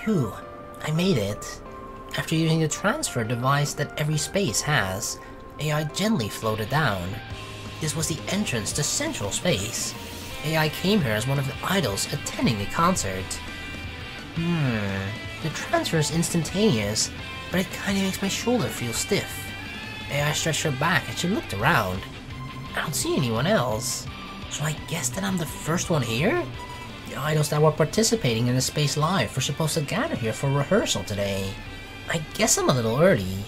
Phew, I made it. After using the transfer device that every space has, AI gently floated down. This was the entrance to central space. AI came here as one of the idols attending the concert. The transfer is instantaneous, but it kinda makes my shoulder feel stiff. AI stretched her back and she looked around. I don't see anyone else. So I guess that I'm the first one here? The idols that were participating in the Space Live were supposed to gather here for rehearsal today. I guess I'm a little early.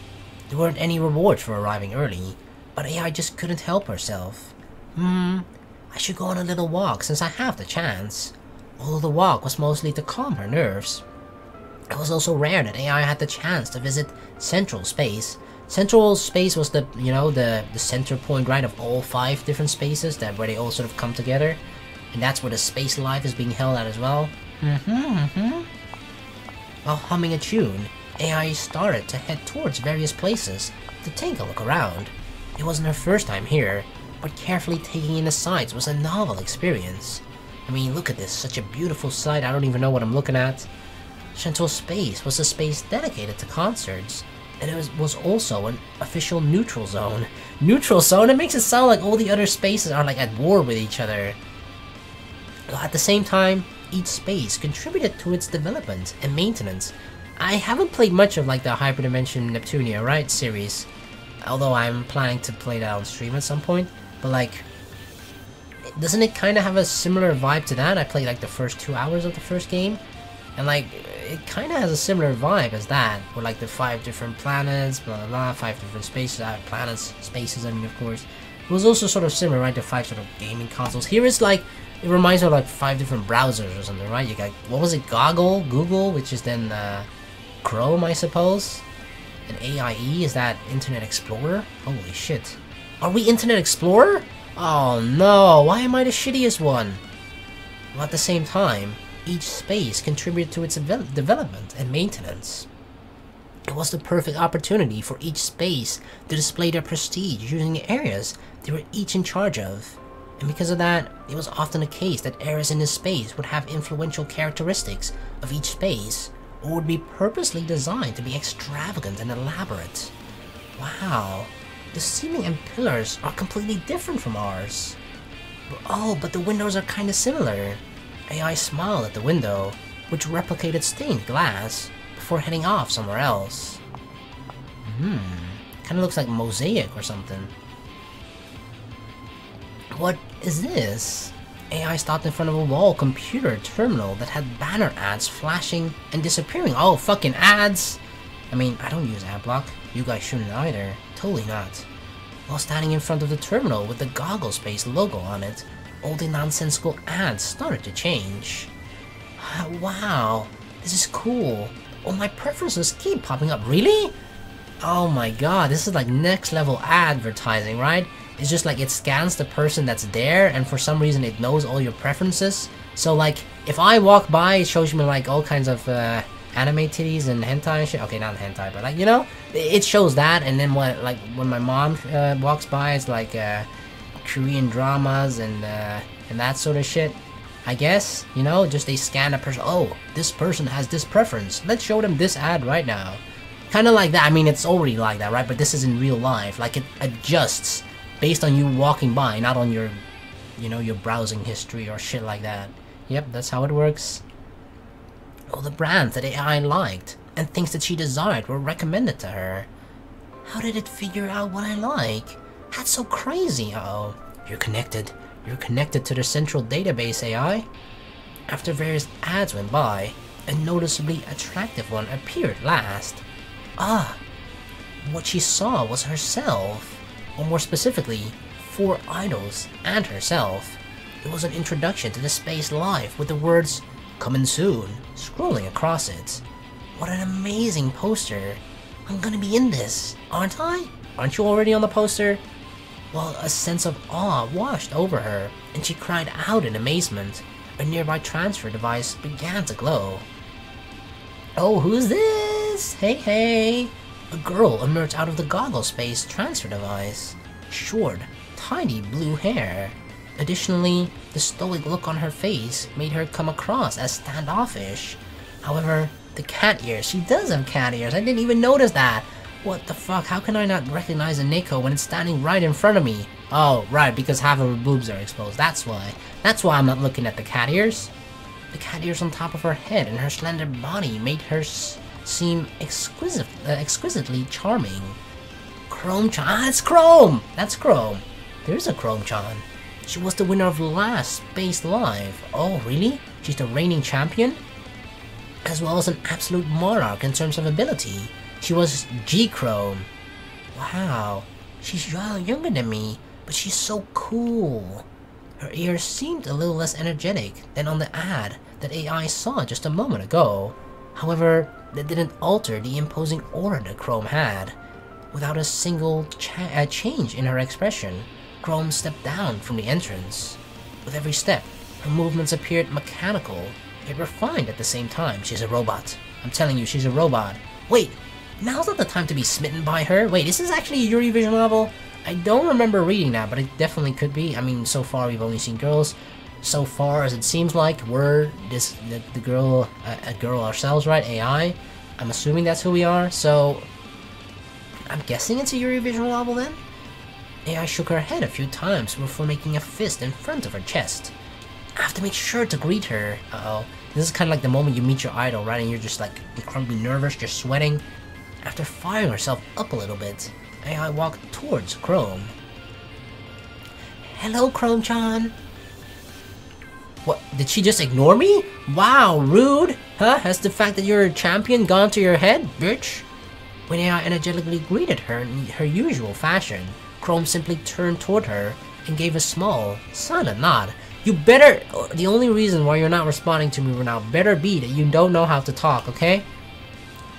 There weren't any rewards for arriving early, but AI just couldn't help herself. I should go on a little walk since I have the chance. Although the walk was mostly to calm her nerves. It was also rare that AI had the chance to visit Central Space. Central Space was the, you know, the center point, right, of all 5 different spaces where they all sort of come together. And that's where the Space Live is being held at as well. While humming a tune, AI started to head towards various places to take a look around. It wasn't her first time here, but carefully taking in the sights was a novel experience. I mean, look at this, such a beautiful sight, I don't even know what I'm looking at. Central Space was a space dedicated to concerts, and it was also an official neutral zone. Neutral zone? It makes it sound like all the other spaces are like at war with each other. Well, at the same time, each space contributed to its development and maintenance. I haven't played much of like the Hyperdimension Neptunia, right, series, although I'm planning to play that on stream at some point, but like, doesn't it kind of have a similar vibe to that? I played like the first 2 hours of the first game, and like, it kind of has a similar vibe as that, with like the 5 different planets, blah blah blah, 5 different spaces, planets, spaces, I mean, of course. It was also sort of similar, right, to 5 sort of gaming consoles. Here it's like, it reminds me of like 5 different browsers or something, right? You got, what was it, Google, which is then Chrome, I suppose? And AIE, is that Internet Explorer? Holy shit. Are we Internet Explorer? Oh no, why am I the shittiest one? Well, at the same time, each space contributed to its development and maintenance. It was the perfect opportunity for each space to display their prestige using the areas they were each in charge of. And because of that, it was often the case that areas in this space would have influential characteristics of each space, or would be purposely designed to be extravagant and elaborate. Wow, the ceiling and pillars are completely different from ours. Oh, but the windows are kinda similar. AI smiled at the window, which replicated stained glass, before heading off somewhere else. Kinda looks like mosaic or something. What is this? AI stopped in front of a wall computer terminal that had banner ads flashing and disappearing. Oh, fucking ads! I mean, I don't use adblock. You guys shouldn't either. Totally not. While standing in front of the terminal with the Goggle Space logo on it, all the nonsensical ads started to change. Wow, this is cool. All my preferences keep popping up. Really? Oh my god, this is like next level advertising, right? It's just like it scans the person that's there, and for some reason it knows all your preferences. So like, if I walk by, it shows me like all kinds of anime titties and hentai and shit. Okay, not hentai, but like, you know, it shows that. And then when my mom walks by, it's like Korean dramas and that sort of shit. I guess, you know, just they scan a person. Oh, this person has this preference. Let's show them this ad right now. Kind of like that. I mean, it's already like that, right? But this is in real life. Like, it adjusts based on you walking by, not on your, you know, your browsing history or shit like that. Yep, that's how it works. All the brands that AI liked and things that she desired were recommended to her. How did it figure out what I like? That's so crazy. Uh-oh. You're connected. You're connected to the central database, AI. After various ads went by, a noticeably attractive one appeared last. Ah, what she saw was herself, or more specifically, 4 idols and herself. It was an introduction to the Space Live with the words, "Coming soon," scrolling across it. What an amazing poster. I'm gonna be in this, aren't I? Aren't you already on the poster? Well, a sense of awe washed over her, and she cried out in amazement. A nearby transfer device began to glow. Oh, who's this? Hey, hey! A girl emerged out of the Goggle Space transfer device. Short, tiny blue hair. Additionally, the stoic look on her face made her come across as standoffish. However, The cat ears. She does have cat ears. I didn't even notice that. What the fuck? How can I not recognize a Neko when it's standing right in front of me? Oh, right, because half of her boobs are exposed. That's why. That's why I'm not looking at the cat ears. The cat ears on top of her head and her slender body made her seem exquisitely charming. Chrome-chan. Ah, it's Chrome! That's Chrome. There's a Chrome-chan. She was the winner of last Space Live. Oh, really? She's the reigning champion? As well as an absolute monarch in terms of ability. She was G-Chrome. Wow. She's younger than me, but she's so cool. Her ears seemed a little less energetic than on the ad that AI saw just a moment ago. However, that didn't alter the imposing aura that Chrome had. Without a single change in her expression, Chrome stepped down from the entrance. With every step, her movements appeared mechanical, yet refined at the same time. She's a robot. I'm telling you, she's a robot. Wait, now's not the time to be smitten by her. Wait, is this actually a Yuri visual novel? I don't remember reading that, but it definitely could be. I mean, so far we've only seen girls. So far as it seems like we're the girl, a girl ourselves, right? AI. I'm assuming that's who we are. So I'm guessing it's a Yuri visual novel then. AI shook her head a few times before making a fist in front of her chest. I have to make sure to greet her. Uh-oh. This is kind of like the moment you meet your idol, right? And you're just like incredibly nervous, you're sweating. After firing herself up a little bit, AI walked towards Chrome. Hello, Chrome-chan. What? Did she just ignore me? Wow, rude. Huh? Has the fact that you're a champion gone to your head, bitch? When AI energetically greeted her in her usual fashion, Chrome simply turned toward her and gave a small, silent nod. You better... The only reason why you're not responding to me right now better be that you don't know how to talk, okay?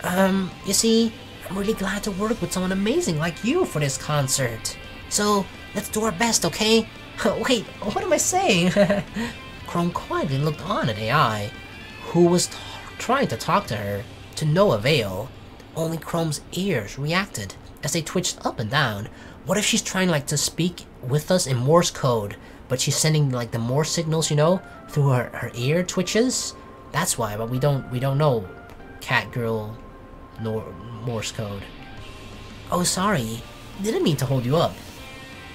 You see, I'm really glad to work with someone amazing like you for this concert. So, let's do our best, okay? Wait, what am I saying? Chrome quietly looked on at AI, who was trying to talk to her, to no avail. Only Chrome's ears reacted as they twitched up and down. What if she's trying like to speak with us in Morse code, but she's sending like the Morse signals, you know, through her ear twitches? That's why, but we don't know Catgirl nor Morse code. Oh, sorry. Didn't mean to hold you up.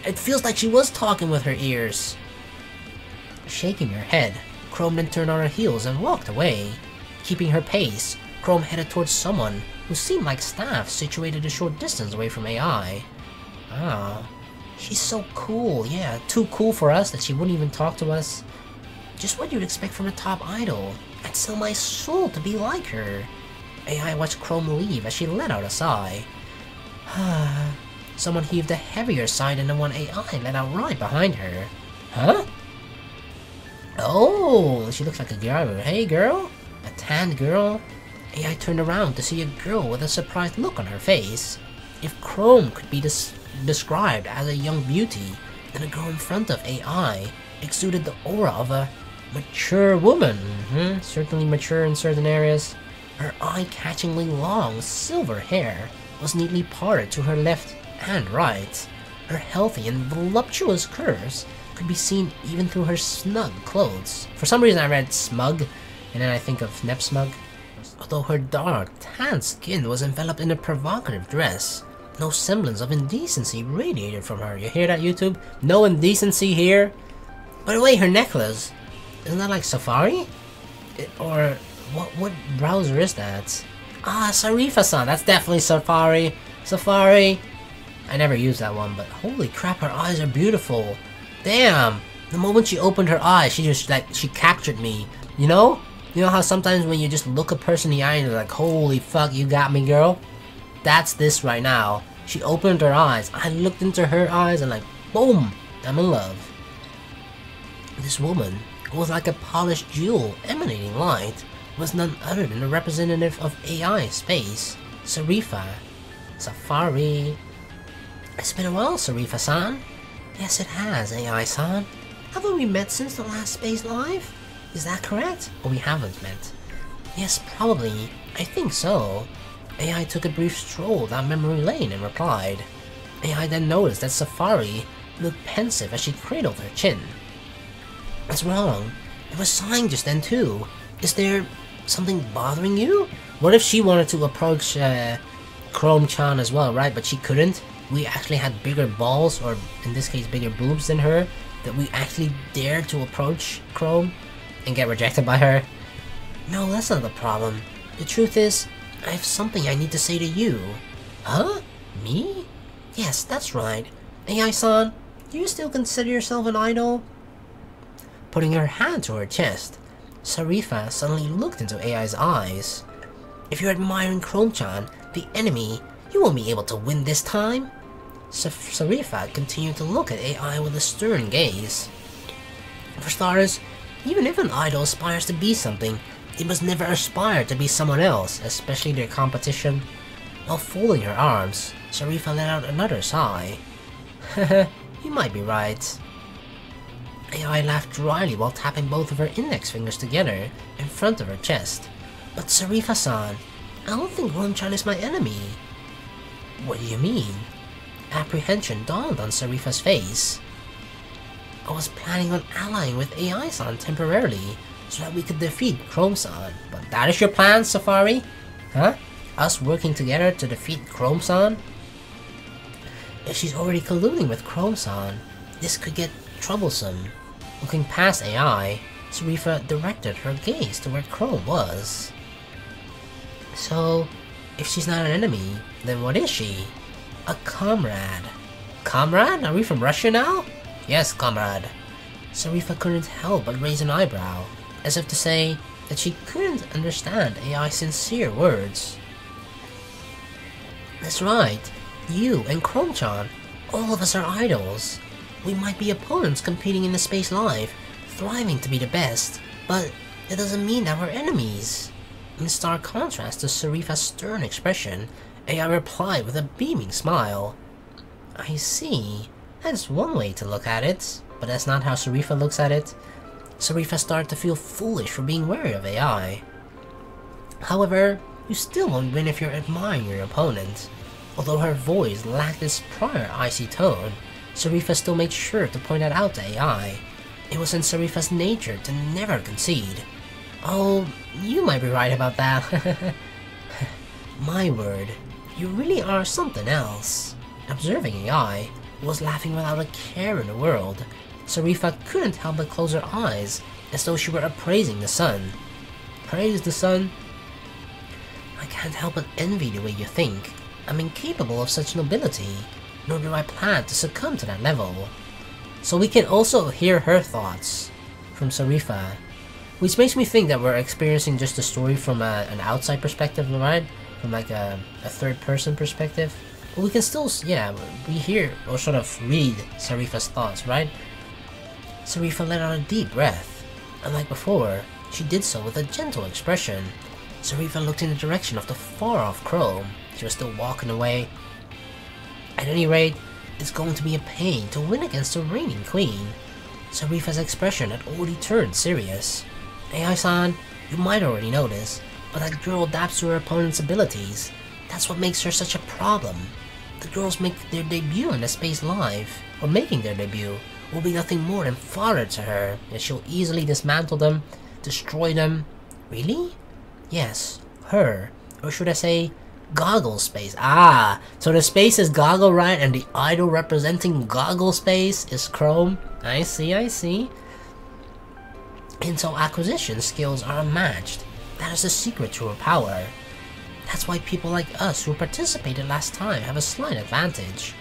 It feels like she was talking with her ears. Shaking her head, Chrome then turned on her heels and walked away. Keeping her pace, Chrome headed towards someone who seemed like staff situated a short distance away from AI. Ah, she's so cool, yeah, too cool for us that she wouldn't even talk to us. Just what you'd expect from a top idol. I'd sell my soul to be like her. AI watched Chrome leave as she let out a sigh. Someone heaved a heavier sigh than the one AI let out right behind her. Huh? Oh, she looks like a girl. Hey girl? A tanned girl? AI turned around to see a girl with a surprised look on her face. If Chrome could be described as a young beauty, then a girl in front of AI exuded the aura of a mature woman. Certainly mature in certain areas. Her eye-catchingly long silver hair was neatly parted to her left and right. Her healthy and voluptuous curves could be seen even through her snug clothes. For some reason I read smug, and then I think of Nep Smug. Although her dark, tan skin was enveloped in a provocative dress, no semblance of indecency radiated from her. You hear that, YouTube? No indecency here? By the way, her necklace, isn't that like Safari? Or what browser is that? Ah, Sarifa-san, that's definitely Safari. Safari. I never used that one, but holy crap, her eyes are beautiful. Damn, the moment she opened her eyes, she just like, she captured me, you know? You know how sometimes when you just look a person in the eye and you're like, holy fuck, you got me, girl? That's this right now. She opened her eyes, I looked into her eyes and like, boom, I'm in love. This woman, who was like a polished jewel emanating light, was none other than a representative of AI space, Sarifa. Safari. It's been a while, Sarifa-san. Yes, it has, AI-san. Haven't we met since the last Space Live? Is that correct? Or we haven't met? Yes, probably. I think so. AI took a brief stroll down memory lane and replied. AI then noticed that Safari looked pensive as she cradled her chin. What's wrong? I was sighing just then too. Is there something bothering you? What if she wanted to approach Chrome-chan as well, right? But she couldn't. We actually had bigger balls, or in this case bigger boobs than her, that we actually dared to approach Chrome and get rejected by her. No, that's not the problem. The truth is, I have something I need to say to you. Huh? Me? Yes, that's right. AI-san, do you still consider yourself an idol? Putting her hand to her chest, Sarifa suddenly looked into AI's eyes. If you're admiring Chrome-chan, the enemy, you won't be able to win this time. Sarifa continued to look at AI with a stern gaze. For starters, even if an idol aspires to be something, they must never aspire to be someone else, especially their competition. While folding her arms, Sarifa let out another sigh. Heh, you might be right. AI laughed dryly while tapping both of her index fingers together in front of her chest. But Sarifa-san, I don't think Chrome-chan is my enemy. What do you mean? Apprehension dawned on Sarifa's face. I was planning on allying with AI-san temporarily, so that we could defeat Chrome-san. But that is your plan, Safari? Huh? Us working together to defeat Chrome-san? If she's already colluding with Chrome-san, this could get troublesome. Looking past AI, Sarifa directed her gaze to where Chrome was. So, if she's not an enemy, then what is she? A comrade. Comrade? Are we from Russia now? Yes, comrade. Sarifa couldn't help but raise an eyebrow, as if to say that she couldn't understand AI's sincere words. That's right. You and Chrome-chan, all of us are idols. We might be opponents competing in the space life, thriving to be the best, but it doesn't mean that we're enemies. In stark contrast to Sarifa's stern expression, AI replied with a beaming smile. I see. That's one way to look at it, but that's not how Sarifa looks at it. Sarifa started to feel foolish for being wary of AI. However, you still won't win if you're admiring your opponent. Although her voice lacked its prior icy tone, Sarifa still made sure to point that out to AI. It was in Sarifa's nature to never concede. Oh, you might be right about that. My word, you really are something else. Observing AI, who was laughing without a care in the world, Sarifa couldn't help but close her eyes, as though she were appraising the sun. Praise the sun? I can't help but envy the way you think. I'm incapable of such nobility, nor do I plan to succumb to that level. So we can also hear her thoughts from Sarifa, which makes me think that we're experiencing just the story from an outside perspective, right? From like a third-person perspective. But we can still, yeah, we hear or sort of read Sarifa's thoughts, right? Sarifa let out a deep breath. Unlike before, she did so with a gentle expression. Sarifa looked in the direction of the far-off Chrome. She was still walking away. At any rate, it's going to be a pain to win against the reigning queen. Sarifa's expression had already turned serious. AI-san, you might already know this, but that girl adapts to her opponent's abilities. That's what makes her such a problem. The girls make their debut in the space live, or making their debut, will be nothing more than fodder to her, and she'll easily dismantle them, destroy them. Really? Yes, her, or should I say, Goggle Space. Ah, so the space is Goggle, right? And the idol representing Goggle Space is Chrome. I see, I see. Intel acquisition skills are unmatched. That is the secret to her power. That's why people like us who participated last time have a slight advantage.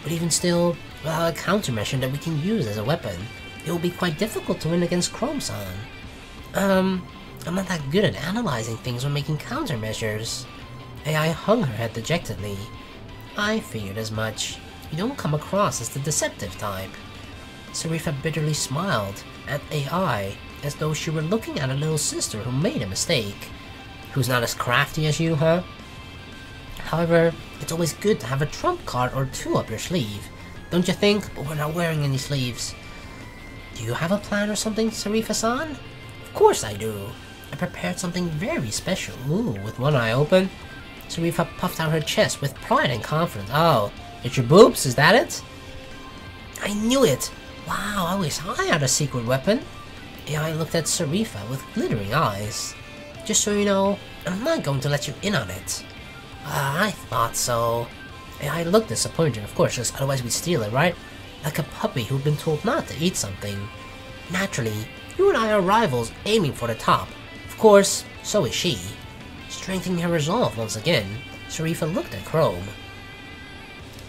But even still, without a countermeasure that we can use as a weapon, it will be quite difficult to win against Chrome-san. I'm not that good at analyzing things or making countermeasures. AI hung her head dejectedly. I figured as much. You don't come across as the deceptive type. Sarifa bitterly smiled at AI, as though she were looking at a little sister who made a mistake. Who's not as crafty as you, huh? However, it's always good to have a trump card or two up your sleeve. Don't you think? But we're not wearing any sleeves. Do you have a plan or something, Sarifa-san? Of course I do. I prepared something very special. Ooh, with one eye open. Sarifa puffed out her chest with pride and confidence. Oh, it's your boobs, is that it? I knew it! Wow, I wish I had a secret weapon. AI looked at Sarifa with glittering eyes. Just so you know, I'm not going to let you in on it. I thought so. I looked disappointed, of course, because otherwise we'd steal it, right? Like a puppy who'd been told not to eat something. Naturally, you and I are rivals aiming for the top. Of course, so is she. Strengthening her resolve once again, Sharifa looked at Chrome.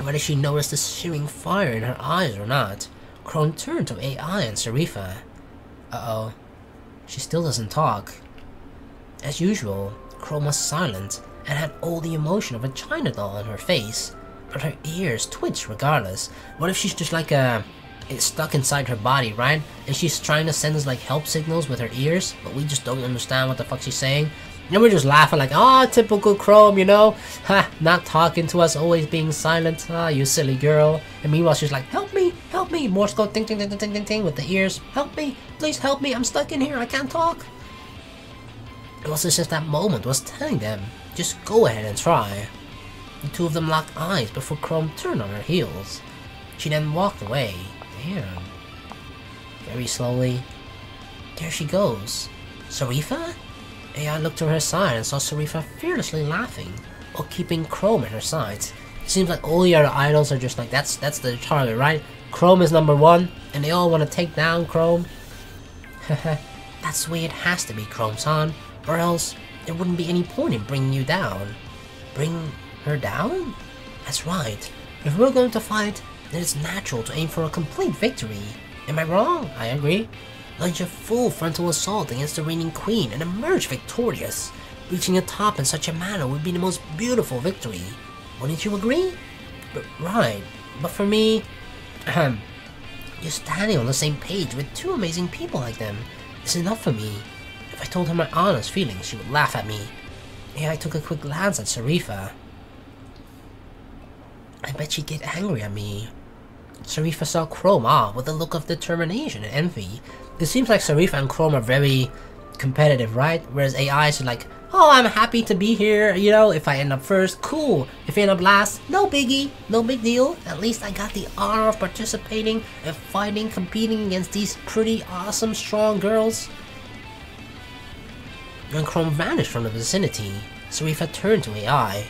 Whether she noticed the searing fire in her eyes or not, Chrome turned to AI and Sharifa. Uh-oh. She still doesn't talk. As usual, Chrome was silent and had all the emotion of a China doll on her face, but her ears twitched regardless. What if she's just like it's stuck inside her body, right? And she's trying to send us like help signals with her ears, but we just don't understand what the fuck she's saying. And we're just laughing like, ah, typical Chrome, you know? Ha, not talking to us, always being silent. Ah, you silly girl. And meanwhile, she's like, help me, Morse code, ting, ting, ting, ting, ting, ting, with the ears. Help me, please help me, I'm stuck in here, I can't talk. It was as if that moment was telling them, just go ahead and try. The two of them locked eyes before Chrome turned on her heels. She then walked away. Damn. Very slowly. There she goes. Sharifa? AI looked to her side and saw Sharifa fearlessly laughing, while keeping Chrome at her sides. It seems like all the other idols are just like, that's the target, right? Chrome is #1, and they all want to take down Chrome. That's the way it has to be, Chrome-san, or else there wouldn't be any point in bringing you down. Bring her down? That's right. If we're going to fight, then it's natural to aim for a complete victory. Am I wrong? I agree. Launch a full frontal assault against the reigning queen and emerge victorious. Reaching the top in such a manner would be the most beautiful victory. Wouldn't you agree? Right. But for me, just standing on the same page with two amazing people like them is enough for me. If I told her my honest feelings, she would laugh at me. I took a quick glance at Sharifa. I bet she'd get angry at me. Sharifa saw Chrome off with a look of determination and envy. It seems like Sharifa and Chrome are very competitive, right? Whereas AI is like, oh, I'm happy to be here, you know, if I end up first, cool. If I end up last, no biggie, no big deal. At least I got the honor of participating and fighting, competing against these pretty awesome, strong girls. When Chrome vanished from the vicinity, Sharifa turned to AI.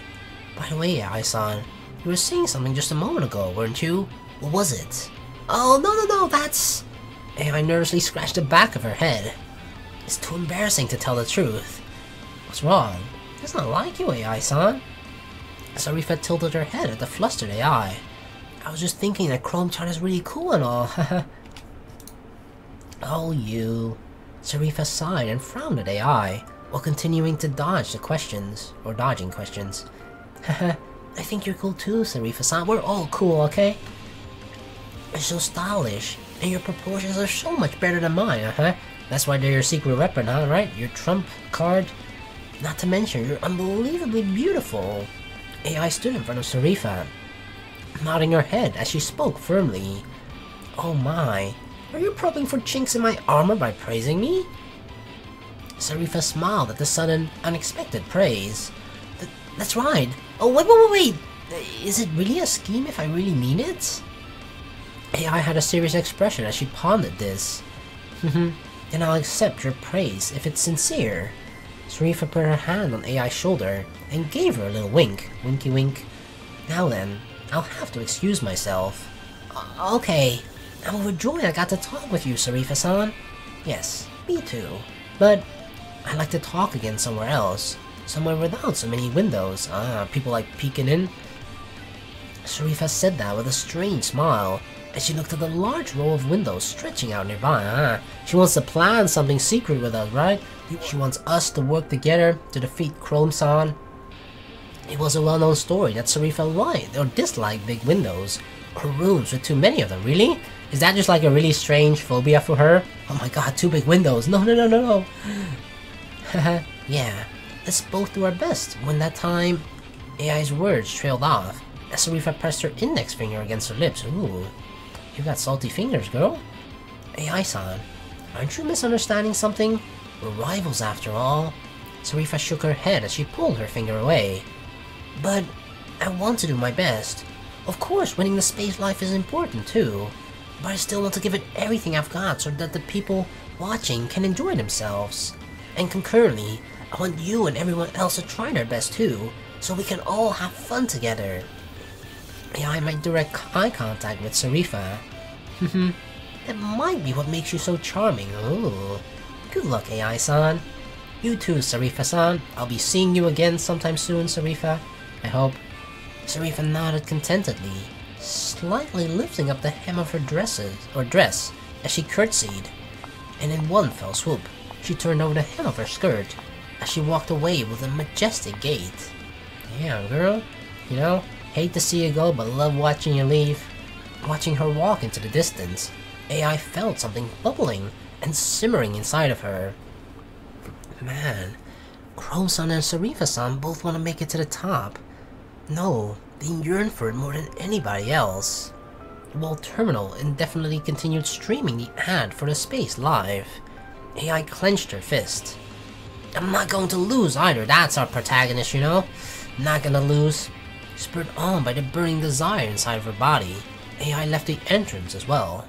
By the way, AI-san, you were saying something just a moment ago, weren't you? What was it? Oh, no, that's... AI nervously scratched the back of her head. It's too embarrassing to tell the truth. What's wrong? It's not like you, AI-san. Sharifa tilted her head at the flustered AI. I was just thinking that Chrome-chan is really cool and all. Oh, you... Sharifa sighed and frowned at AI, while continuing to dodge the questions, or dodging questions. Haha, I think you're cool too, Sharifa-san. We're all cool, okay? You're so stylish, and your proportions are so much better than mine, That's why they're your secret weapon, huh, right? Your trump card. Not to mention, you're unbelievably beautiful. AI stood in front of Sharifa, nodding her head as she spoke firmly. Oh my, are you probing for chinks in my armor by praising me? Sharifa smiled at the sudden, unexpected praise. That's right. Oh, wait. Is it really a scheme if I really mean it? AI had a serious expression as she pondered this. Then I'll accept your praise if it's sincere. Sharifa put her hand on AI's shoulder and gave her a little wink. Winky wink. Now then, I'll have to excuse myself. Okay. I'm overjoyed I got to talk with you, Sharifa-san. Yes, me too. But I'd like to talk again somewhere else. Somewhere without so many windows. People like peeking in. Sharifa said that with a strange smile as she looked at the large row of windows stretching out nearby. She wants to plan something secret with us, right? She wants us to work together to defeat Chrome-san. It was a well-known story that Sharifa liked or disliked big windows, or rooms with too many of them. Really? Is that just like a really strange phobia for her? Oh my god, too big windows. No. Haha, yeah. Let's both do our best. When that time... AI's words trailed off as Sharifa pressed her index finger against her lips. Ooh. You got salty fingers, girl. AI-san, aren't you misunderstanding something? We're rivals after all. Sharifa shook her head as she pulled her finger away. But I want to do my best. Of course, winning the space life is important too. But I still want to give it everything I've got so that the people watching can enjoy themselves. And concurrently, I want you and everyone else to try their best too, so we can all have fun together. AI might direct eye contact with Sarifa. That might be what makes you so charming. Ooh. Good luck, AI-san. You too, Sarifa-san. I'll be seeing you again sometime soon, Sarifa. I hope. Sarifa nodded contentedly, slightly lifting up the hem of her dress as she curtsied. And in one fell swoop, she turned over the hem of her skirt as she walked away with a majestic gait. Damn, girl. You know, hate to see you go, but love watching you leave. Watching her walk into the distance, AI felt something bubbling and simmering inside of her. Man, Crow-san and Sarifa-san both want to make it to the top. No, they yearn for it more than anybody else. While Terminal indefinitely continued streaming the ad for the space live, AI clenched her fist. I'm not going to lose either, that's our protagonist, you know? Not gonna lose. Spurred on by the burning desire inside of her body, AI left the entrance as well.